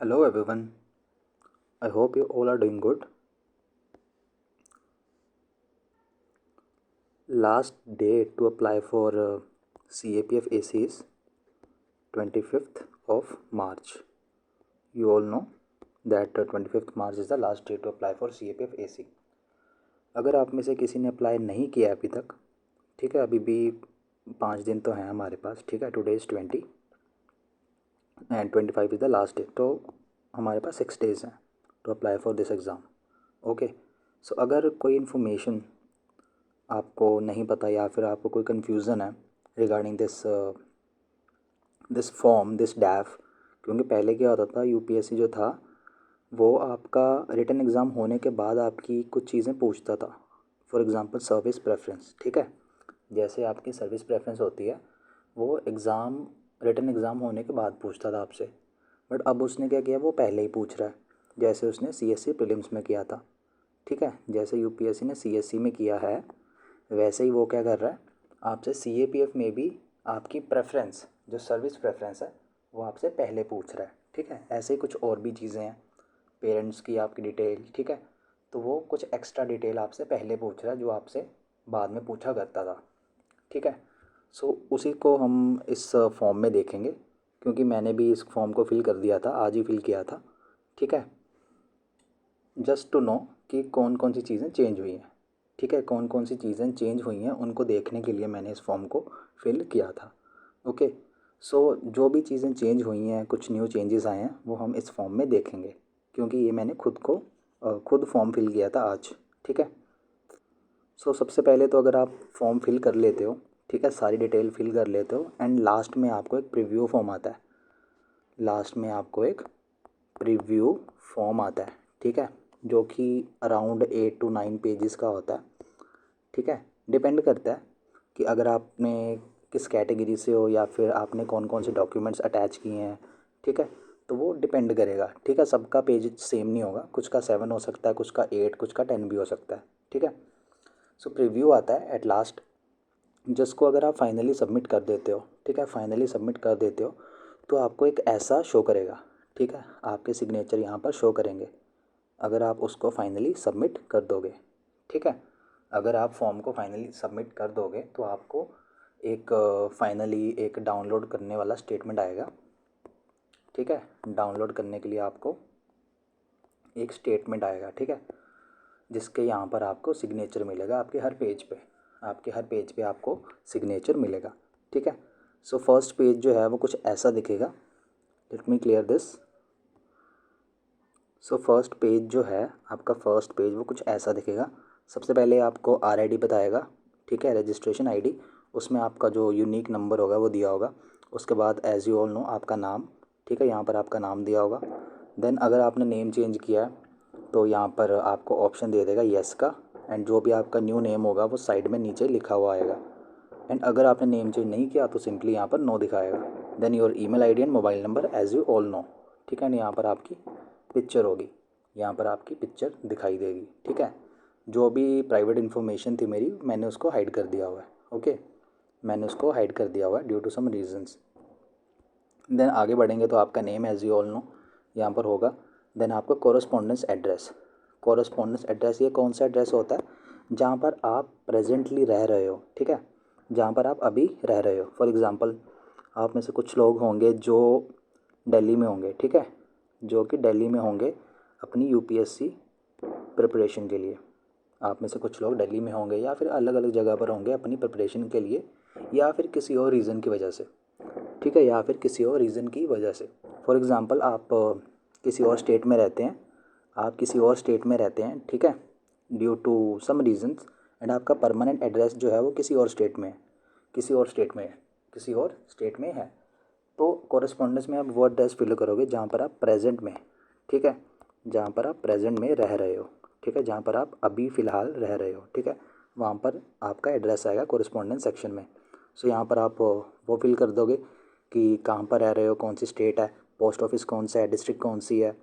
Hello everyone, I hope you all are doing good. Last date to apply for CAPF AC is 25th of March. You all know that 25th March is the last date to apply for CAPF AC. अगर आप में से किसी ने apply नहीं किया अभी तक, ठीक है, अभी भी 5 दिन तो हैं हमारे पास, ठीक है, today is 20 and 25 is the last day, तो हमारे पास 6 days हैं to apply for this exam. Okay, so अगर कोई इन्फॉर्मेशन आपको नहीं पता या फिर आपको कोई कन्फ्यूज़न है रिगार्डिंग दिस फॉर्म, दिस डैफ, क्योंकि पहले क्या होता था, यूपीएससी जो था वो आपका रिटन एग्ज़ाम होने के बाद आपकी कुछ चीज़ें पूछता था. फॉर एग्ज़ाम्पल सर्विस प्रेफरेंस, ठीक है, जैसे आपकी सर्विस प्रेफरेंस होती है वो एग्ज़ाम, रिटन एग्ज़ाम होने के बाद पूछता था आपसे. बट अब उसने क्या किया, वो पहले ही पूछ रहा है, जैसे उसने सीएससी प्रीलिम्स में किया था. ठीक है, जैसे यूपीएससी ने सीएससी में किया है वैसे ही वो क्या कर रहा है, आपसे सीएपीएफ में भी आपकी प्रेफरेंस, जो सर्विस प्रेफरेंस है वो आपसे पहले पूछ रहा है. ठीक है, ऐसे ही कुछ और भी चीज़ें हैं, पेरेंट्स की आपकी डिटेल, ठीक है, तो वो कुछ एक्स्ट्रा डिटेल आपसे पहले पूछ रहा है जो आपसे बाद में पूछा करता था. ठीक है, सो उसी को हम इस फॉर्म में देखेंगे, क्योंकि मैंने भी इस फॉर्म को फिल कर दिया था, आज ही फिल किया था. ठीक है, जस्ट टू नो कि कौन कौन सी चीज़ें चेंज हुई हैं. ठीक है, कौन कौन सी चीज़ें चेंज हुई हैं उनको देखने के लिए मैंने इस फॉर्म को फिल किया था. ओके, सो जो भी चीज़ें चेंज हुई हैं, कुछ न्यू चेंजेस आए हैं, वो हम इस फॉर्म में देखेंगे, क्योंकि ये मैंने खुद फॉर्म फिल किया था आज. ठीक है, सो सबसे पहले तो अगर आप फॉर्म फिल कर लेते हो, ठीक है, सारी डिटेल फिल कर लेते हो, एंड लास्ट में आपको एक प्रीव्यू फॉर्म आता है. लास्ट में आपको एक प्रीव्यू फॉर्म आता है, ठीक है, जो कि अराउंड 8 to 9 पेजेस का होता है. ठीक है, डिपेंड करता है कि अगर आपने किस कैटेगरी से हो या फिर आपने कौन कौन से डॉक्यूमेंट्स अटैच किए हैं. ठीक है, तो वो डिपेंड करेगा. ठीक है, सबका पेज सेम नहीं होगा, कुछ का 7 हो सकता है, कुछ का 8, कुछ का 10 भी हो सकता है. ठीक है, सो प्रीव्यू आता है एट लास्ट, जिसको अगर आप फाइनली सबमिट कर देते हो, ठीक है, फाइनली सबमिट कर देते हो तो आपको एक ऐसा शो करेगा. ठीक है, आपके सिग्नेचर यहाँ पर शो करेंगे अगर आप उसको फाइनली सबमिट कर दोगे. ठीक है, अगर आप फॉर्म को फाइनली सबमिट कर दोगे तो आपको एक फाइनली एक डाउनलोड करने वाला स्टेटमेंट आएगा. ठीक है, डाउनलोड करने के लिए आपको एक स्टेटमेंट आएगा. ठीक है, जिसके यहाँ पर आपको सिग्नेचर मिलेगा, आपके हर पेज पे आपको सिग्नेचर मिलेगा. ठीक है, सो फर्स्ट पेज जो है वो कुछ ऐसा दिखेगा. Let me clear this. So first page जो है आपका, फर्स्ट पेज वो कुछ ऐसा दिखेगा. सबसे पहले आपको आरआईडी बताएगा, ठीक है, रजिस्ट्रेशन आईडी, उसमें आपका जो यूनिक नंबर होगा वो दिया होगा. उसके बाद एज यू ऑल नो आपका नाम, ठीक है, यहाँ पर आपका नाम दिया होगा. देन अगर आपने नेम चेंज किया है तो यहाँ पर आपको ऑप्शन दे देगा येस का, एंड जो भी आपका न्यू नेम होगा वो साइड में नीचे लिखा हुआ आएगा. एंड अगर आपने नेम चेंज नहीं किया तो सिंपली यहाँ पर नो दिखाएगा. Then your email ID and mobile number as you all know. ठीक है, एंड यहाँ पर आपकी पिक्चर होगी, यहाँ पर आपकी पिक्चर दिखाई देगी. ठीक है, जो भी प्राइवेट इन्फॉर्मेशन थी मेरी मैंने उसको हाइड कर दिया हुआ है. ओके, मैंने उसको हाइड कर दिया हुआ है due to some reasons. Then आगे बढ़ेंगे तो आपका name as you all know यहाँ पर होगा. देन आपका कोरस्पॉन्डेंस एड्रेस. कोरस्पॉन्डेंस एड्रेस ये कौन सा एड्रेस होता है, जहाँ पर आप प्रेजेंटली रह रहे हो. ठीक है, जहाँ पर आप अभी रह रहे हो. फॉर एग्ज़ाम्पल आप में से कुछ लोग होंगे जो दिल्ली में होंगे, ठीक है, जो कि दिल्ली में होंगे अपनी यूपीएससी प्रिपरेशन के लिए. आप में से कुछ लोग दिल्ली में होंगे या फिर अलग अलग जगह पर होंगे अपनी प्रिपरेशन के लिए, या फिर किसी और रीज़न की वजह से. ठीक है, या फिर किसी और रीज़न की वजह से. फॉर एग्ज़ाम्पल आप किसी और स्टेट में रहते हैं, ठीक है, due to some reasons, and आपका परमानेंट एड्रेस जो है वो किसी और स्टेट में है, किसी और स्टेट में है. तो कॉरेस्पॉन्डेंस में आप वो एड्रेस फिल करोगे जहाँ पर आप प्रेजेंट में, ठीक है, जहाँ पर आप प्रेजेंट में रह रहे हो. ठीक है, जहाँ पर आप अभी फ़िलहाल रह रहे हो. ठीक है, वहाँ पर आपका एड्रेस आएगा कॉरेस्पॉन्डेंस सेक्शन में. सो यहाँ पर आप वो फिल कर दोगे कि कहाँ पर रह रहे हो, कौन सी स्टेट है, पोस्ट ऑफिस कौन सा है, डिस्ट्रिक्ट कौन सी है,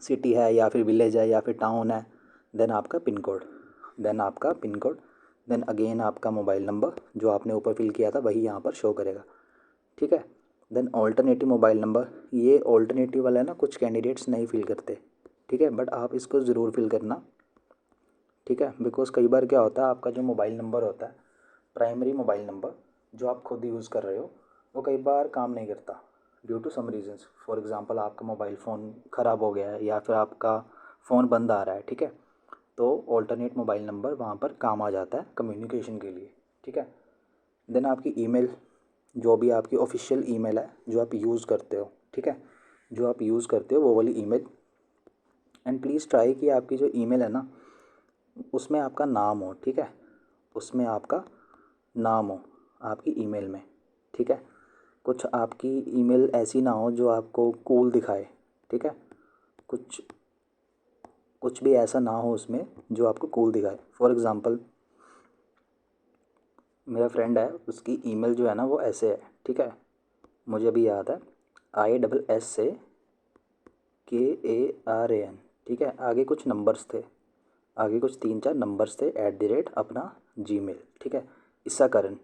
सिटी है या फिर विलेज है या फिर टाउन है. देन आपका पिन कोड, देन अगेन आपका मोबाइल नंबर जो आपने ऊपर फिल किया था वही यहाँ पर शो करेगा. ठीक है, देन ऑल्टरनेटिव मोबाइल नंबर, ये ऑल्टरनेटिव वाला है ना, कुछ कैंडिडेट्स नहीं फिल करते, ठीक है, बट आप इसको ज़रूर फिल करना, ठीक है, बिकॉज कई बार क्या होता है, आपका जो मोबाइल नंबर होता है, प्राइमरी मोबाइल नंबर जो आप खुद यूज़ कर रहे हो, वो कई बार काम नहीं करता due to some reasons. For example आपका मोबाइल फ़ोन ख़राब हो गया है या फिर आपका फ़ोन बंद आ रहा है, ठीक है, तो ऑल्टरनेट मोबाइल नंबर वहाँ पर काम आ जाता है कम्युनिकेशन के लिए, ठीक है। देन आपकी ईमेल, जो भी आपकी ऑफिशियल ईमेल है जो आप यूज़ करते हो, ठीक है, जो आप यूज़ करते हो वो वाली ईमेल। एंड प्लीज़ ट्राई कि आपकी जो ईमेल है ना, उसमें आपका नाम हो, ठीक है, उसमें आपका नाम हो आपकी ईमेल में, ठीक है। कुछ आपकी ईमेल ऐसी ना हो जो आपको कूल दिखाए, ठीक है, कुछ कुछ भी ऐसा ना हो उसमें जो आपको कूल दिखाए। फॉर एग्ज़ाम्पल मेरा फ्रेंड है, उसकी ईमेल जो है ना वो ऐसे है, ठीक है, मुझे भी याद है, ISS से KARAN, ठीक है, आगे कुछ नंबर्स थे, आगे कुछ 3-4 नंबर्स थे, @ अपना जीमेल, ठीक है, ईसा करण,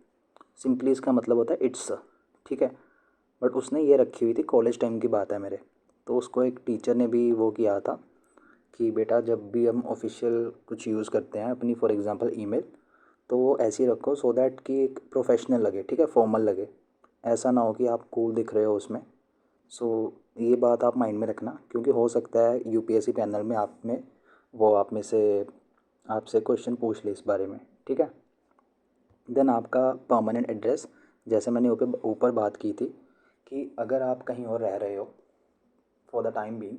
सिंपली इसका मतलब होता है इट्स, ठीक है। बट उसने ये रखी हुई थी, कॉलेज टाइम की बात है मेरे, तो उसको एक टीचर ने भी वो किया था कि बेटा जब भी हम ऑफिशियल कुछ यूज़ करते हैं अपनी, फॉर एग्ज़ाम्पल ईमेल, तो वो ऐसी रखो सो दैट कि एक प्रोफेशनल लगे, ठीक है, फॉर्मल लगे, ऐसा ना हो कि आप कूल दिख रहे हो उसमें। सो ये बात आप माइंड में रखना, क्योंकि हो सकता है UPSC पैनल में आप में वो आप में से आपसे क्वेश्चन पूछ ले इस बारे में, ठीक है। देन आपका परमानेंट एड्रेस, जैसे मैंने ऊपर ऊपर बात की थी कि अगर आप कहीं और रह रहे हो for the time being,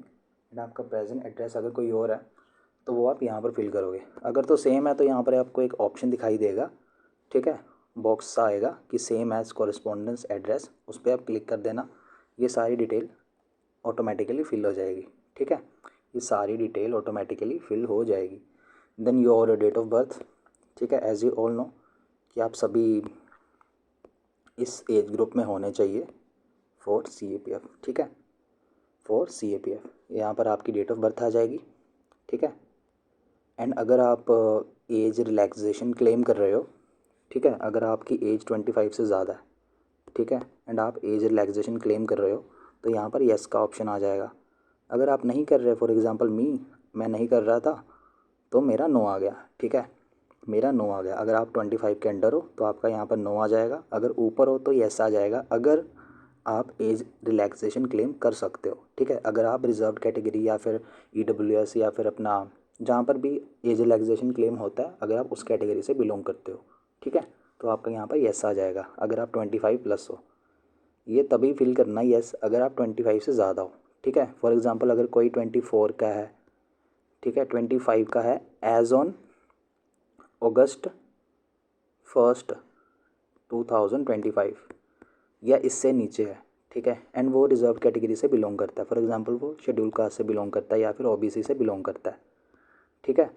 and आपका प्रेजेंट एड्रेस अगर कोई और है, तो वो आप यहाँ पर फिल करोगे। अगर तो सेम है तो यहाँ पर आपको एक ऑप्शन दिखाई देगा, ठीक है, बॉक्स सा आएगा कि सेम एज कॉरेस्पॉन्डेंस एड्रेस, उस पर आप क्लिक कर देना, ये सारी डिटेल ऑटोमेटिकली फिल हो जाएगी, ठीक है, ये सारी डिटेल ऑटोमेटिकली फिल हो जाएगी। Then your date of birth, ठीक है, एज यू ऑल नो कि आप सभी इस एज ग्रुप में होने चाहिए फॉर CAPF, ठीक है, फॉर CAPF यहाँ पर आपकी डेट ऑफ बर्थ आ जाएगी, ठीक है। एंड अगर आप एज रिलैक्सेशन क्लेम कर रहे हो, ठीक है, अगर आपकी एज 25 से ज़्यादा है, ठीक है, एंड आप एज रिलैक्सेशन क्लेम कर रहे हो, तो यहाँ पर येस का ऑप्शन आ जाएगा। अगर आप नहीं कर रहे, फॉर एग्ज़ाम्पल मैं नहीं कर रहा था, तो मेरा नो आ गया, ठीक है, मेरा नो आ गया। अगर आप 25 के अंडर हो तो आपका यहाँ पर नो आ जाएगा, अगर ऊपर हो तो येस आ जाएगा, अगर आप एज रिलैक्सेशन क्लेम कर सकते हो, ठीक है। अगर आप रिजर्व कैटेगरी या फिर EWS या फिर अपना जहाँ पर भी एज रिलैक्सेशन क्लेम होता है, अगर आप उस कैटेगरी से बिलोंग करते हो, ठीक है, तो आपका यहाँ पर येस आ जाएगा अगर आप 25+ हो। ये तभी फिल करना येस अगर आप 25 से ज़्यादा हो, ठीक है। फॉर एग्ज़ाम्पल अगर कोई 24 का है, ठीक है, 25 का है एज ऑन August 1, 2025 या इससे नीचे है, ठीक है, एंड वो रिजर्व कैटेगरी से बिलोंग करता है, फॉर एग्ज़ाम्पल वो शेड्यूल कास्ट से बिलोंग करता है या फिर OBC से बिलोंग करता है, ठीक है,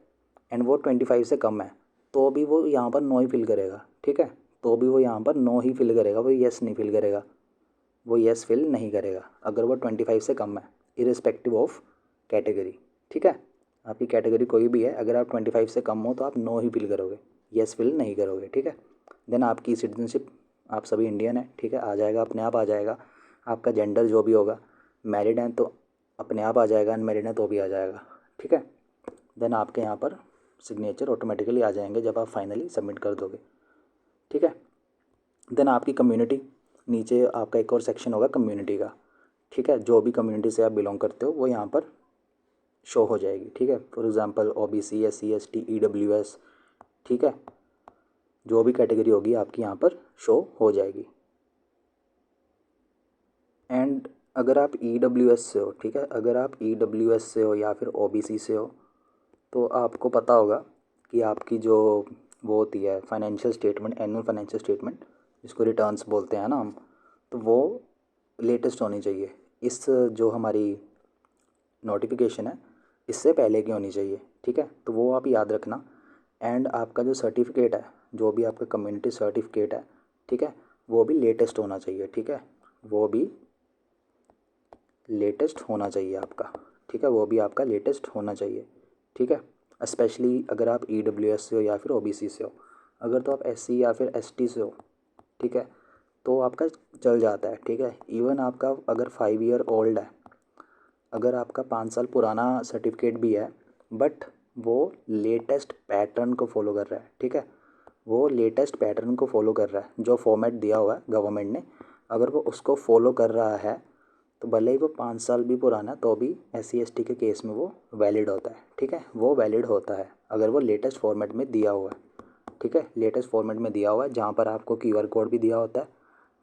एंड वो 25 से कम है, तो भी वो यहाँ पर नो ही फिल करेगा, ठीक है, तो भी वो यहाँ पर नो ही फिल करेगा, वो येस नहीं फिल करेगा, वो येस फिल नहीं करेगा अगर वो 25 से कम है, इरिस्पेक्टिव ऑफ कैटेगरी, ठीक है। आपकी कैटेगरी कोई भी है, अगर आप 25 से कम हो तो आप नो ही फिल करोगे, येस फिल नहीं करोगे, ठीक है। देन आपकी सिटीजनशिप, आप सभी इंडियन है, ठीक है, आ जाएगा, अपने आप आ जाएगा। आपका जेंडर जो भी होगा, मैरिड हैं तो अपने आप आ जाएगा, अनमैरिड हैं तो भी आ जाएगा, ठीक है। देन आपके यहाँ पर सिग्नेचर ऑटोमेटिकली आ जाएंगे जब आप फाइनली सबमिट कर दोगे, ठीक है। देन आपकी कम्युनिटी, नीचे आपका एक और सेक्शन होगा कम्युनिटी का, ठीक है, जो भी कम्युनिटी से आप बिलोंग करते हो वो यहाँ पर शो हो जाएगी, ठीक है। For example OBC SC ST EWS, ठीक है, जो भी कैटेगरी होगी आपकी यहाँ पर शो हो जाएगी। एंड अगर आप EWS से हो, ठीक है, अगर आप EWS से हो या फिर OBC से हो, तो आपको पता होगा कि आपकी जो वो होती है financial statement, annual financial statement, जिसको रिटर्न्स बोलते हैं ना हम, तो वो लेटेस्ट होनी चाहिए। इस जो हमारी नोटिफिकेशन है इससे पहले की होनी चाहिए, ठीक है, तो वो आप याद रखना। एंड आपका जो सर्टिफिकेट है, जो भी आपका कम्युनिटी सर्टिफिकेट है, ठीक है, वो भी लेटेस्ट होना चाहिए, ठीक है, वो भी लेटेस्ट होना चाहिए आपका, ठीक है, वो भी आपका लेटेस्ट होना चाहिए, ठीक है। स्पेशली अगर आप EWS से हो या फिर OBC से हो, अगर तो आप SC या फिर ST से हो, ठीक है, तो आपका चल जाता है, ठीक है। इवन आपका अगर 5 ईयर ओल्ड है, अगर आपका 5 साल पुराना सर्टिफिकेट भी है, बट वो लेटेस्ट पैटर्न को फॉलो कर रहा है, ठीक है, वो लेटेस्ट पैटर्न को फॉलो कर रहा है, जो फॉर्मेट दिया हुआ है गवर्नमेंट ने, अगर वो उसको फॉलो कर रहा है तो भले ही वो 5 साल भी पुराना है तो भी SC ST के केस में वो वैलिड होता है, ठीक है। वो वैलिड होता है अगर वो लेटेस्ट फॉर्मेट में दिया हुआ है, ठीक है, लेटेस्ट फॉर्मेट में दिया हुआ है, जहाँ पर आपको QR कोड भी दिया होता है,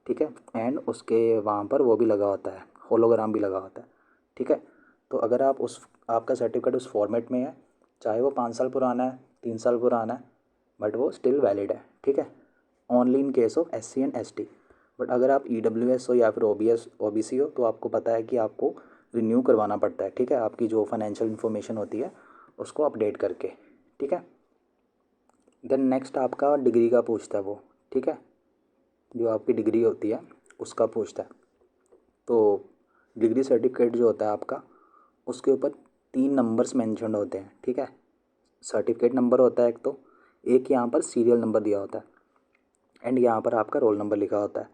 ठीक है, एंड उसके वहाँ पर वो भी लगा होता है, होलोग्राम भी लगा होता है, ठीक है। तो अगर आप उस आपका सर्टिफिकेट उस फॉर्मेट में है, चाहे वो 5 साल पुराना है, 3 साल पुराना है, बट वो स्टिल वैलिड है, ठीक है। Only in case of SC and ST। But अगर आप EWS हो या फिर OBC हो तो आपको पता है कि आपको रिन्यू करवाना पड़ता है, ठीक है, आपकी जो फाइनेंशियल इन्फॉर्मेशन होती है उसको अपडेट करके, ठीक है। देन नेक्स्ट आपका डिग्री का पूछता है वो, ठीक है, जो आपकी डिग्री होती है उसका पूछता है। तो डिग्री सर्टिफिकेट जो होता है आपका, उसके ऊपर 3 नंबर्स मेंशन होते हैं, ठीक है। सर्टिफिकेट नंबर होता है एक, तो एक यहाँ पर सीरियल नंबर दिया होता है, एंड यहाँ पर आपका रोल नंबर लिखा होता है,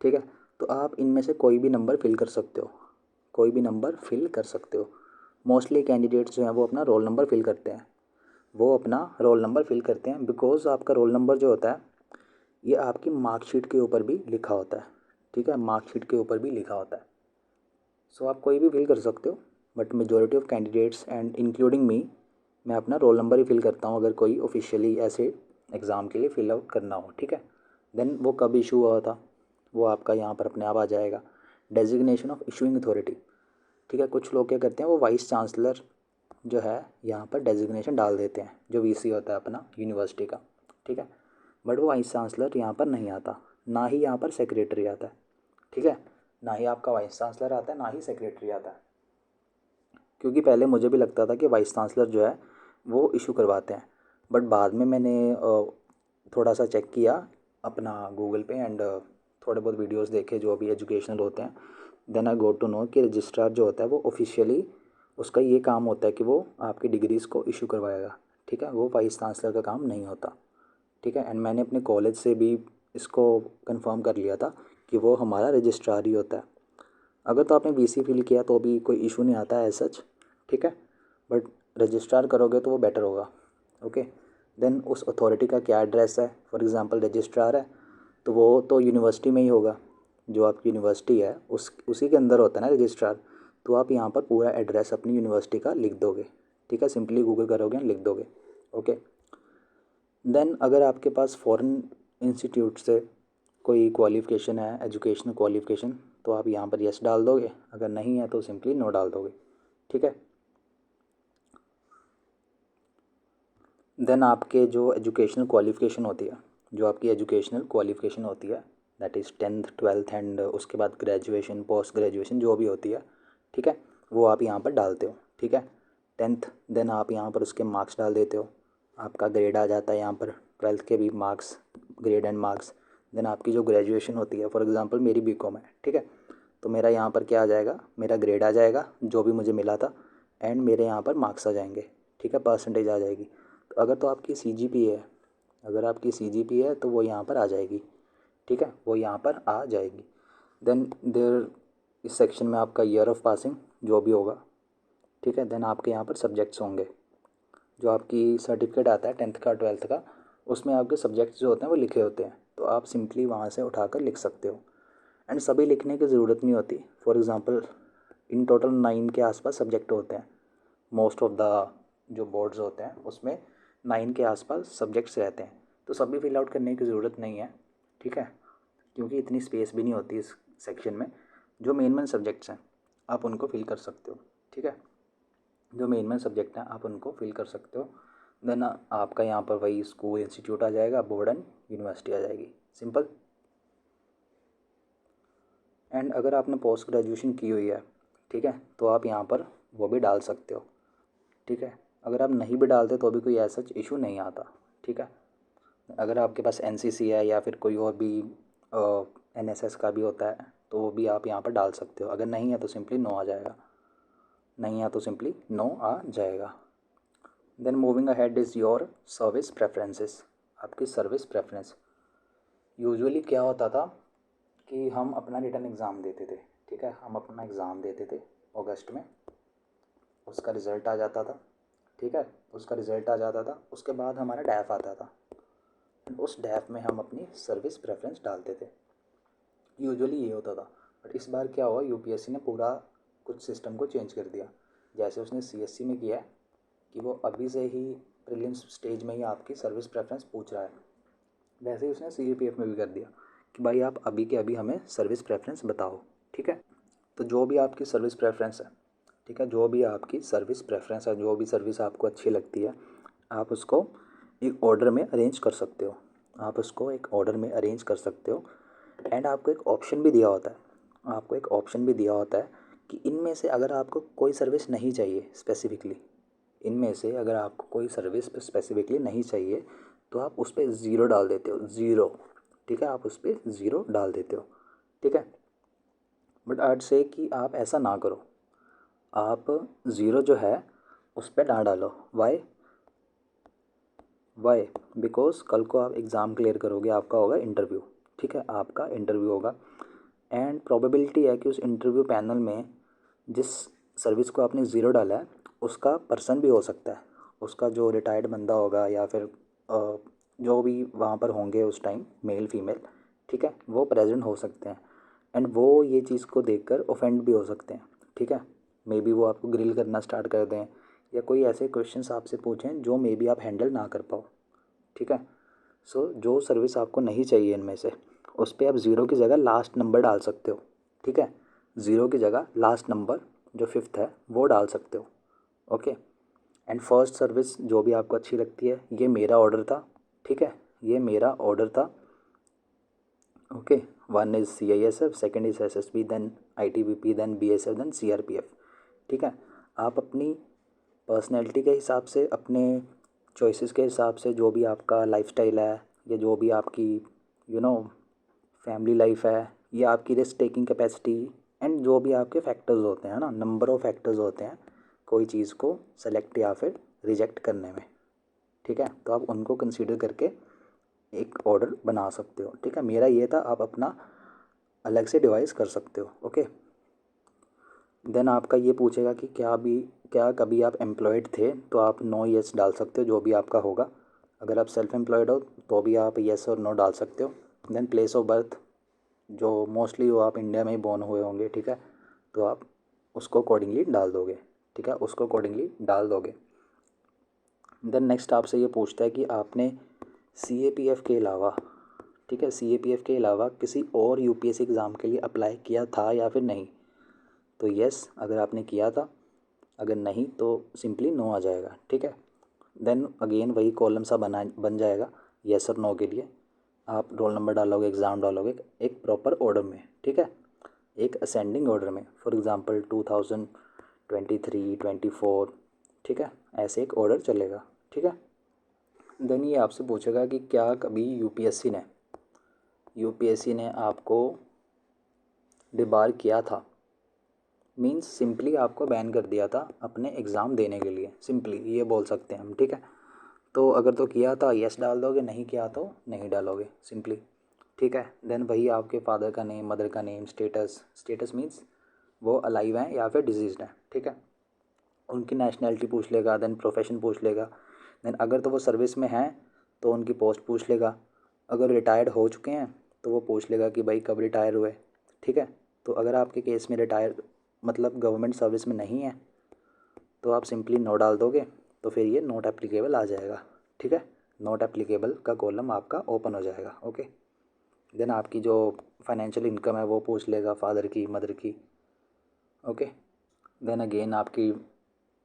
ठीक है। तो आप इनमें से कोई भी नंबर फिल कर सकते हो, कोई भी नंबर फिल कर सकते हो। मोस्टली कैंडिडेट्स जो हैं वो अपना रोल नंबर फिल करते हैं, वो अपना रोल नंबर फिल करते हैं बिकॉज आपका रोल नंबर जो होता है ये आपकी मार्कशीट के ऊपर भी लिखा होता है, ठीक है, मार्कशीट के ऊपर भी लिखा होता है। सो आप कोई भी फिल कर सकते हो, but majority of candidates and including me, मैं अपना रोल नंबर ही फिल करता हूँ अगर कोई ऑफिशियली ऐसे एग्ज़ाम के लिए फिल आउट करना हो, ठीक है। देन वो कब इशू हुआ था वो आपका यहाँ पर अपने आप आ जाएगा, डेजिग्नेशन ऑफ इशूइंग अथॉरिटी, ठीक है। कुछ लोग क्या करते हैं, वो वाइस चांसलर जो है यहाँ पर डेजिग्नेशन डाल देते हैं, जो VC होता है अपना यूनिवर्सिटी का, ठीक है, बट वो वाइस चांसलर यहाँ पर नहीं आता, ना ही यहाँ पर सेक्रेटरी आता है, ठीक है, ना ही आपका वाइस चांसलर आता है, ना ही सेक्रेटरी आता है। क्योंकि पहले मुझे भी लगता था कि वाइस चांसलर जो है वो इशू करवाते हैं, बट बाद में मैंने थोड़ा सा चेक किया अपना गूगल पे एंड थोड़े बहुत वीडियोस देखे जो अभी एजुकेशनल होते हैं। Then I got to know कि रजिस्ट्रार जो होता है वो ऑफिशियली उसका ये काम होता है कि वो आपकी डिग्रीज़ को इशू करवाएगा, ठीक है, वो वाइस चांसलर का काम नहीं होता, ठीक है। एंड मैंने अपने कॉलेज से भी इसको कंफर्म कर लिया था कि वो हमारा रजिस्ट्रार ही होता है। अगर तो आपने VC फिल किया तो भी कोई इशू नहीं आता है एज सच, ठीक है, बट रजिस्ट्रार करोगे तो वो बेटर होगा, ओके। देन उस अथॉरिटी का क्या एड्रेस है, फॉर एग्ज़ाम्पल रजिस्ट्रार है तो वो तो यूनिवर्सिटी में ही होगा, जो आपकी यूनिवर्सिटी है उसी के अंदर होता है ना रजिस्ट्रार। तो आप यहाँ पर पूरा एड्रेस अपनी यूनिवर्सिटी का लिख दोगे, ठीक है, सिंपली गूगल करोगे लिख दोगे, ओके। देन अगर आपके पास फॉरेन इंस्टीट्यूट से कोई क्वालिफ़िकेशन है, एजुकेशनल क्वालिफ़िकेशन, तो आप यहाँ पर यस डाल दोगे, अगर नहीं है तो सिंपली नो डाल दोगे, ठीक है। देन आपके जो एजुकेशनल क्वालिफ़िकेशन होती है, जो आपकी एजुकेशनल क्वालिफ़िकेशन होती है, that is 10th 12th and उसके बाद ग्रेजुएशन पोस्ट ग्रेजुएशन जो भी होती है, ठीक है, वो आप यहाँ पर डालते हो, ठीक है। 10th, देन आप यहाँ पर उसके मार्क्स डाल देते हो, आपका ग्रेड आ जाता है यहाँ पर, 12th के भी marks, grade and marks. Then आपकी जो ग्रेजुएशन होती है, फॉर एग्ज़ाम्पल मेरी BCom है, ठीक है, तो मेरा यहाँ पर क्या आ जाएगा, मेरा ग्रेड आ जाएगा जो भी मुझे मिला था, एंड मेरे यहाँ पर मार्क्स आ जाएंगे, ठीक है, परसेंटेज आ जाएगी। तो अगर तो आपकी CGPA है, अगर आपकी CGPA है तो वो यहाँ पर आ जाएगी, ठीक है, वो यहाँ पर आ जाएगी। देन देर इस सेक्शन में आपका ईयर ऑफ पासिंग जो भी होगा, ठीक है। देन आपके यहाँ पर सब्जेक्ट्स होंगे, जो आपकी सर्टिफिकेट आता है 10th का 12th का, उसमें आपके सब्जेक्ट्स जो होते हैं वो लिखे होते हैं, तो आप सिंपली वहाँ से उठाकर लिख सकते हो। एंड सभी लिखने की ज़रूरत नहीं होती, फॉर एग्ज़ाम्पल इन टोटल 9 के आसपास सब्जेक्ट होते हैं, मोस्ट ऑफ द जो बोर्ड्स होते हैं उसमें 9 के आसपास सब्जेक्ट्स रहते हैं, तो सभी फिल आउट करने की ज़रूरत नहीं है, ठीक है, क्योंकि इतनी स्पेस भी नहीं होती इस सेक्शन में। जो मेन सब्जेक्ट्स हैं आप उनको फिल कर सकते हो, ठीक है, जो मेन सब्जेक्ट हैं आप उनको फिल कर सकते हो। देन आपका यहाँ पर वही स्कूल इंस्टीट्यूट आ जाएगा, बोर्ड एंड यूनिवर्सिटी आ जाएगी, सिंपल। एंड अगर आपने पोस्ट ग्रेजुएशन की हुई है, ठीक है, तो आप यहाँ पर वो भी डाल सकते हो, ठीक है। अगर आप नहीं भी डालते तो भी कोई ऐसा इशू नहीं आता, ठीक है। अगर आपके पास NCC है या फिर कोई और भी NSS का भी होता है तो वो भी आप यहाँ पर डाल सकते हो, अगर नहीं है तो सिंपली नो आ जाएगा, नहीं है तो सिंपली नो आ जाएगा। Then moving ahead is your service preferences, आपकी सर्विस प्रेफरेंस। यूजुअली क्या होता था कि हम अपना रिटन एग्ज़ाम देते थे, ठीक है, हम अपना एग्ज़ाम देते थे अगस्त में, उसका रिज़ल्ट आ जाता था, ठीक है, उसका रिज़ल्ट आ जाता था, उसके बाद हमारा डैफ आता था, उस डैफ में हम अपनी सर्विस प्रेफरेंस डालते थे। यूजुअली ये होता था, बट इस बार क्या हुआ, यूपीएससी ने पूरा कुछ सिस्टम को चेंज कर दिया। जैसे उसने सीएससी में किया है कि वो अभी से ही प्रीलिम्स स्टेज में ही आपकी सर्विस प्रेफरेंस पूछ रहा है, वैसे ही उसने सीईपीएफ में भी कर दिया कि भाई आप अभी के अभी हमें सर्विस प्रेफरेंस बताओ, ठीक है। तो जो भी आपकी सर्विस प्रेफरेंस है, ठीक है, जो भी आपकी सर्विस प्रेफरेंस है, जो भी सर्विस आपको अच्छी लगती है, आप उसको एक ऑर्डर में अरेंज कर सकते हो, आप उसको एक ऑर्डर में अरेंज कर सकते हो। एंड आपको एक ऑप्शन भी दिया होता है, आपको एक ऑप्शन भी दिया होता है कि इनमें से अगर आपको कोई सर्विस नहीं चाहिए स्पेसिफिकली, इनमें से अगर आपको कोई सर्विस स्पेसिफिकली नहीं चाहिए तो आप उस पर ज़ीरो डाल देते हो, ज़ीरो, ठीक है, आप उस पर ज़ीरो डाल देते हो, ठीक है। बट आज से कि आप ऐसा ना करो, आप ज़ीरो जो है उस पर ना डालो। वाई? वाई? बिकॉज कल को आप एग्ज़ाम क्लियर करोगे, आपका होगा इंटरव्यू, ठीक है, आपका इंटरव्यू होगा एंड प्रोबेबिलिटी है कि उस इंटरव्यू पैनल में जिस सर्विस को आपने ज़ीरो डाला है उसका पर्सन भी हो सकता है, उसका जो रिटायर्ड बंदा होगा या फिर जो भी वहाँ पर होंगे उस टाइम, मेल फीमेल, ठीक है, वो प्रेजेंट हो सकते हैं एंड वो ये चीज़ को देखकर ऑफेंड भी हो सकते हैं, ठीक है। मे बी वो आपको ग्रिल करना स्टार्ट कर दें या कोई ऐसे क्वेश्चंस आपसे पूछें जो मे बी आप हैंडल ना कर पाओ, ठीक है। सो जो सर्विस आपको नहीं चाहिए इनमें से, उस पर आप ज़ीरो की जगह लास्ट नंबर डाल सकते हो, ठीक है, ज़ीरो की जगह लास्ट नंबर जो फिफ्थ है वो डाल सकते हो, ओके। एंड फर्स्ट सर्विस जो भी आपको अच्छी लगती है, ये मेरा ऑर्डर था, ठीक है, ये मेरा ऑर्डर था, okay. One is CISF, second is SSB, then ITBP, then BSF, then CRPF, ठीक है। आप अपनी पर्सनैलिटी के हिसाब से, अपने चॉइसेस के हिसाब से, जो भी आपका लाइफस्टाइल है या जो भी आपकी फैमिली लाइफ है या आपकी रिस्क टेकिंग कैपेसिटी एंड जो भी आपके फैक्टर्स होते हैं ना, नंबर ऑफ़ फैक्टर्स होते हैं कोई चीज़ को सेलेक्ट या फिर रिजेक्ट करने में, ठीक है, तो आप उनको कंसीडर करके एक ऑर्डर बना सकते हो, ठीक है। मेरा ये था, आप अपना अलग से डिवाइस कर सकते हो, ओके। देन आपका ये पूछेगा कि क्या कभी आप एम्प्लॉयड थे, तो आप नो येस डाल सकते हो जो भी आपका होगा। अगर आप सेल्फ एम्प्लॉयड हो तो भी आप येस और नो डाल सकते हो। देन प्लेस ऑफ बर्थ, जो मोस्टली वो आप इंडिया में ही बॉर्न हुए होंगे, ठीक है, तो आप उसको अकॉर्डिंगली डाल दोगे, ठीक है, उसको अकॉर्डिंगली डाल दोगे। देन नेक्स्ट आपसे ये पूछता है कि आपने CAPF के अलावा, ठीक है, CAPF के अलावा किसी और UPSC एग्ज़ाम के लिए अप्लाई किया था या फिर नहीं। तो यस अगर आपने किया था, अगर नहीं तो सिंपली नो आ जाएगा, ठीक है। देन अगेन वही कॉलम सा बन जाएगा येस और नो के लिए। आप रोल नंबर डालोगे, एग्ज़ाम डालोगे एक प्रॉपर ऑर्डर में, ठीक है, एक असेंडिंग ऑर्डर में, फॉर एग्ज़ाम्पल 2023, 24, ठीक है, ऐसे एक ऑर्डर चलेगा, ठीक है। देन ये आपसे पूछेगा कि क्या कभी यूपीएससी ने आपको डिबार किया था, मीन्स सिंपली आपको बैन कर दिया था अपने एग्ज़ाम देने के लिए, सिंपली ये बोल सकते हैं हम, ठीक है। तो अगर तो किया था यस डाल दोगे, नहीं किया तो नहीं डालोगे, सिंपली, ठीक है। देन वही आपके फादर का नेम, मदर का नेम, स्टेटस मीन्स वो अलाइव हैं या फिर डिजीज़ हैं, ठीक है, उनकी नेशनैलिटी पूछ लेगा, देन प्रोफेशन पूछ लेगा, देन अगर तो वो सर्विस में हैं तो उनकी पोस्ट पूछ लेगा, अगर रिटायर्ड हो चुके हैं तो वो पूछ लेगा कि भाई कब रिटायर हुए, ठीक है। तो अगर आपके केस में रिटायर मतलब गवर्नमेंट सर्विस में नहीं है तो आप सिंपली नो डाल दोगे, तो फिर ये नॉट एप्लीकेबल आ जाएगा, ठीक है, नॉट एप्लीकेबल का कॉलम आपका ओपन हो जाएगा, ओके। देन आपकी जो फाइनेंशियल इनकम है वो पूछ लेगा, फादर की, मदर की, ओके। देन अगेन आपकी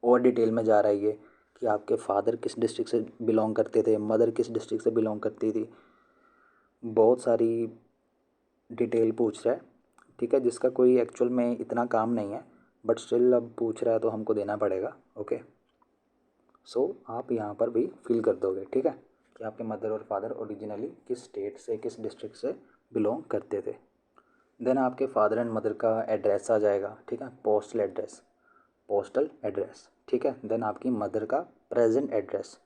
और डिटेल में जा रहा है ये कि आपके फादर किस डिस्ट्रिक्ट से बिलोंग करते थे, मदर किस डिस्ट्रिक्ट से बिलोंग करती थी, बहुत सारी डिटेल पूछ रहा है, ठीक है, जिसका कोई एक्चुअल में इतना काम नहीं है, बट स्टिल अब पूछ रहा है तो हमको देना पड़ेगा, ओके। सो आप यहाँ पर भी फिल कर दोगे, ठीक है, कि आपके मदर और फादर ओरिजिनली किस स्टेट से, किस डिस्ट्रिक्ट से बिलोंग करते थे। देन आपके फादर एंड मदर का एड्रेस आ जाएगा, ठीक है, पोस्टल एड्रेस, ठीक है। देन आपकी मदर का प्रेजेंट एड्रेस,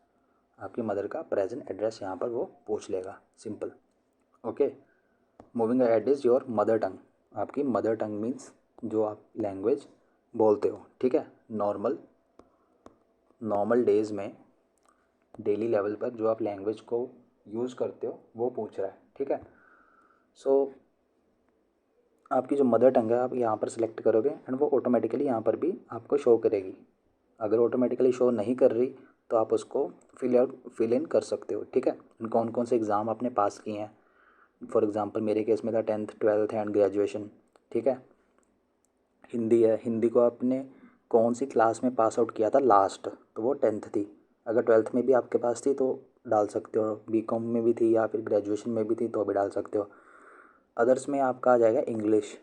आपकी मदर का प्रेजेंट एड्रेस यहाँ पर वो पूछ लेगा, simple, okay. Moving ahead is your mother tongue, आपकी मदर टंग मीन्स जो आप लैंग्वेज बोलते हो, ठीक है। नॉर्मल डेज़ में डेली लेवल पर जो आप लैंग्वेज को यूज़ करते हो वो पूछ रहा है, ठीक है। सो आपकी जो मदर टंग है आप यहाँ पर सिलेक्ट करोगे एंड वो ऑटोमेटिकली यहाँ पर भी आपको शो करेगी। अगर ऑटोमेटिकली शो नहीं कर रही तो आप उसको फिल इन कर सकते हो, ठीक है। कौन कौन से एग्ज़ाम आपने पास किए हैं, फॉर एग्ज़ाम्पल मेरे केस में था 10th 12th एंड ग्रेजुएशन, ठीक है। हिंदी है, हिंदी को आपने कौन सी क्लास में पास आउट किया था लास्ट, तो वो 10th थी। अगर 12th में भी आपके पास थी तो डाल सकते हो, बीकॉम में भी थी या फिर ग्रेजुएशन में भी थी तो भी डाल सकते हो। अदर्स में आपका आ जाएगा इंग्लिश,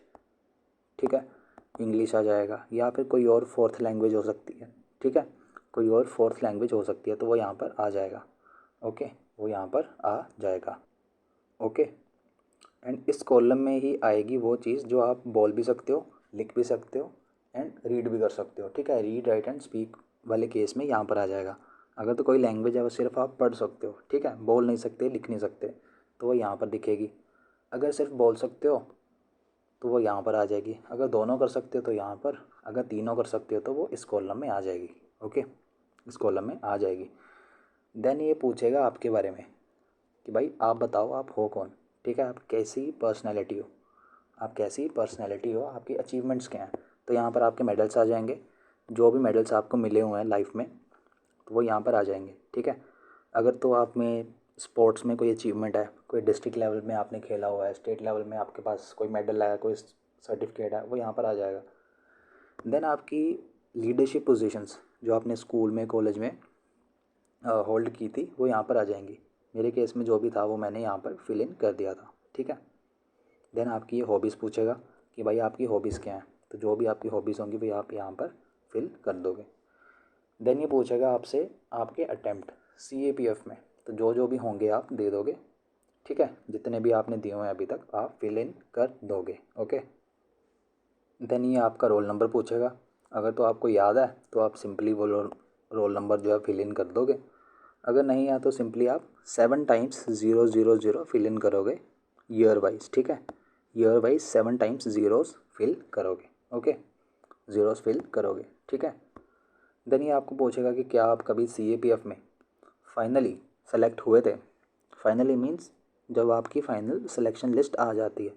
ठीक है, इंग्लिश आ जाएगा, या फिर कोई और फोर्थ लैंग्वेज हो सकती है, ठीक है, कोई और फोर्थ लैंग्वेज हो सकती है तो वो यहाँ पर आ जाएगा, ओके, वो यहाँ पर आ जाएगा, ओके। एंड इस कॉलम में ही आएगी वो चीज़ जो आप बोल भी सकते हो, लिख भी सकते हो एंड रीड भी कर सकते हो, ठीक है। रीड राइट एंड स्पीक वाले केस में यहाँ पर आ जाएगा। अगर तो कोई लैंग्वेज है वो सिर्फ आप पढ़ सकते हो, ठीक है, बोल नहीं सकते, लिख नहीं सकते, तो वो यहाँ पर दिखेगी। अगर सिर्फ बोल सकते हो तो वो यहाँ पर आ जाएगी। अगर दोनों कर सकते हो तो यहाँ पर, अगर तीनों कर सकते हो तो वो इस कॉलम में आ जाएगी, ओके, इस कॉलम में आ जाएगी। देन ये पूछेगा आपके बारे में कि भाई आप बताओ आप हो कौन, ठीक है, आप कैसी पर्सनैलिटी हो, आप कैसी पर्सनैलिटी हो, आपकी अचीवमेंट्स क्या हैं। तो यहाँ पर आपके मेडल्स आ जाएंगे, जो भी मेडल्स आपको मिले हुए हैं लाइफ में तो वो यहाँ पर आ जाएंगे, ठीक है। अगर तो आप में स्पोर्ट्स में कोई अचीवमेंट है, कोई डिस्ट्रिक्ट लेवल में आपने खेला हुआ है, स्टेट लेवल में आपके पास कोई मेडल आया, कोई सर्टिफिकेट है, वो यहाँ पर आ जाएगा। देन आपकी लीडरशिप पोजीशंस जो आपने स्कूल में कॉलेज में होल्ड की थी वो यहाँ पर आ जाएंगी। मेरे केस में जो भी था वो मैंने यहाँ पर फिल इन कर दिया था, ठीक है। देन आपकी ये हॉबीज़ पूछेगा कि भाई आपकी हॉबीज़ क्या हैं, तो जो भी आपकी हॉबीज़ होंगी वो आप यहाँ पर फिल कर दोगे। देन ये पूछेगा आपसे आपके अटैम्प्ट CAPF में, तो जो जो भी होंगे आप दे दोगे, ठीक है, जितने भी आपने दिए हुए हैं अभी तक आप फिल इन कर दोगे, ओके। देन ये आपका रोल नंबर पूछेगा। अगर तो आपको याद है तो आप सिंपली वो रोल नंबर जो है फिल इन कर दोगे। अगर नहीं है तो सिंपली आप 7 टाइम्स 000 फिल इन करोगे ईयर वाइज, ठीक है, year wise 7 times zeros fill करोगे, ओके, ज़ीरोस फिल करोगे, ठीक है। देन ये आपको पूछेगा कि क्या आप कभी CAPF में फाइनली सेलेक्ट हुए थे। फाइनली मीन्स जब आपकी फाइनल सिलेक्शन लिस्ट आ जाती है,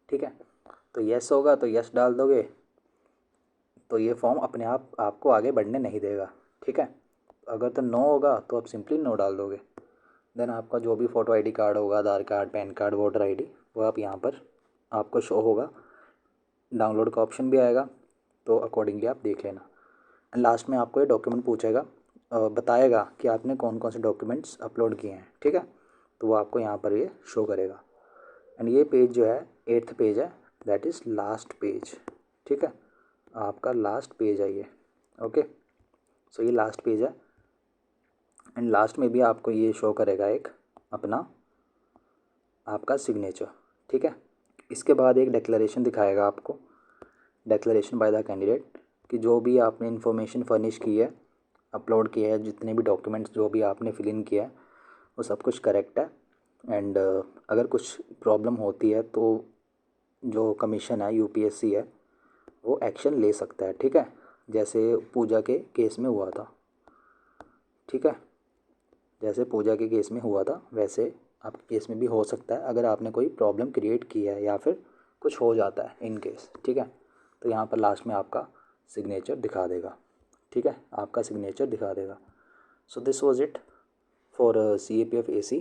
ठीक है, तो येस होगा तो येस डाल दोगे, तो ये फॉर्म अपने आप आपको आगे बढ़ने नहीं देगा, ठीक है। अगर तो नो होगा तो आप सिंपली नो डाल दोगे। देन आपका जो भी फ़ोटो ID कार्ड होगा, Aadhaar card, PAN card, voter ID, वो आप यहाँ पर आपको शो होगा। डाउनलोड का ऑप्शन भी आएगा तो अकॉर्डिंगली आप देख लेना। एंड लास्ट में आपको ये डॉक्यूमेंट पूछेगा, बताएगा कि आपने कौन कौन से डॉक्यूमेंट्स अपलोड किए हैं, ठीक है, तो वो आपको यहाँ पर ये शो करेगा। एंड ये पेज जो है 8th पेज है, दैट इज़ लास्ट पेज, ठीक है, आपका लास्ट पेज है ये, ओके। सो ये लास्ट पेज है एंड लास्ट में भी आपको ये शो करेगा एक अपना आपका सिग्नेचर, ठीक है। इसके बाद एक डिक्लेरेशन दिखाएगा आपको, डिक्लेरेशन बाय द कैंडिडेट, कि जो भी आपने इन्फॉर्मेशन फर्निश की है, अपलोड किया है, जितने भी डॉक्यूमेंट्स जो भी आपने फिल इन किया है वो सब कुछ करेक्ट है। एंड अगर कुछ प्रॉब्लम होती है तो जो कमीशन है UPSC है वो एक्शन ले सकता है, ठीक है, जैसे पूजा के केस में हुआ था, ठीक है, जैसे पूजा के केस में हुआ था वैसे आपके केस में भी हो सकता है अगर आपने कोई प्रॉब्लम क्रिएट की है या फिर कुछ हो जाता है इन केस, ठीक है। तो यहाँ पर लास्ट में आपका सिग्नेचर दिखा देगा, ठीक है, आपका सिग्नेचर दिखा देगा। सो this was it for CAPF AC,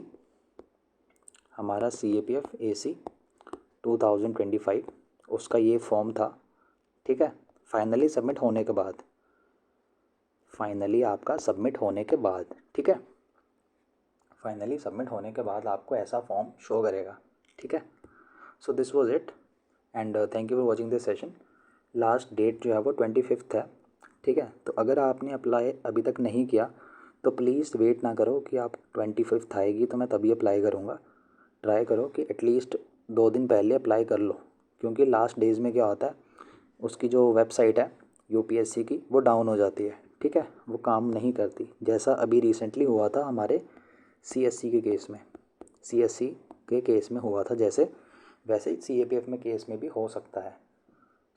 हमारा CAPF AC 2025 उसका ये फॉर्म था, ठीक है। फाइनली सबमिट होने के बाद, फाइनली आपका सबमिट होने के बाद, ठीक है, फाइनली सबमिट होने के बाद आपको ऐसा फॉर्म शो करेगा, ठीक है। So this was it and thank you for watching this session. Last date जो है वो 25 है, ठीक है। तो अगर आपने अप्लाई अभी तक नहीं किया तो प्लीज़ वेट ना करो कि आप 25 आएगी तो मैं तभी अप्लाई करूँगा। ट्राई करो कि एटलीस्ट 2 दिन पहले अप्लाई कर लो, क्योंकि लास्ट डेज़ में क्या होता है उसकी जो वेबसाइट है UPSC की वो डाउन हो जाती है, ठीक है, वो काम नहीं करती, जैसा अभी रिसेंटली हुआ था हमारे CSC के केस में, CSC के केस में हुआ था जैसे, वैसे ही CAPF में केस में भी हो सकता है।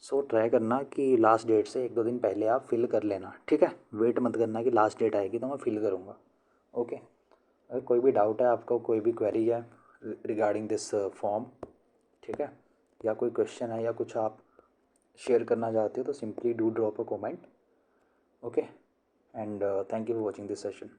सो ट्राई करना कि लास्ट डेट से 1-2 दिन पहले आप फिल कर लेना, ठीक है। वेट मत करना कि लास्ट डेट आएगी तो मैं फिल करूँगा। ओके, अगर कोई भी डाउट है आपको, कोई भी क्वेरी है रिगार्डिंग दिस फॉर्म, ठीक है, या कोई क्वेश्चन है या कुछ आप शेयर करना चाहते हो तो simply do drop a comment. Okay, and thank you for watching this session.